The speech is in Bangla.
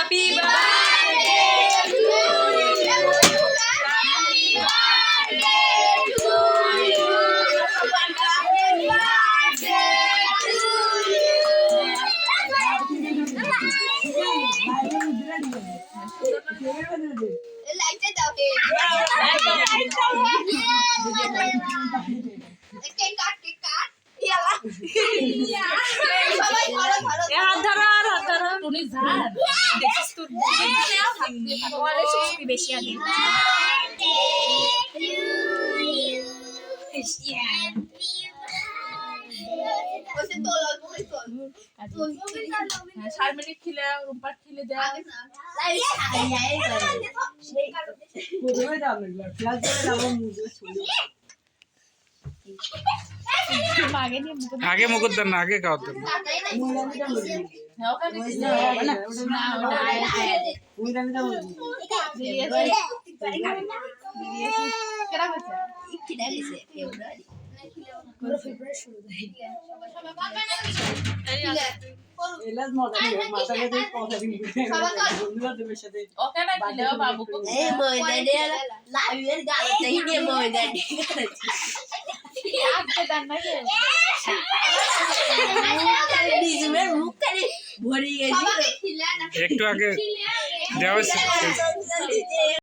Happy birthday to you, happy birthday to you, happy birthday to you. লাইটটা দাও হে কেক কাট ইয়ালা সবাই ধরো ধরো হাত ধরো আর হাত ধরো টুনি ঝাড় দেখিস তো বলে সত্যি বেশি আগে ওসে তোল অল্প করে তোল শারমিনী খিলে রুম্পার খিলে যা লাইট আই সেই প্রথমে দাও না ফ্ল্যাশ করে দাও মুখে ছুঁয়ে আগে মুকুট দেন না আগে খাওয়াতেন একটু আগে দেওয়া হয়েছে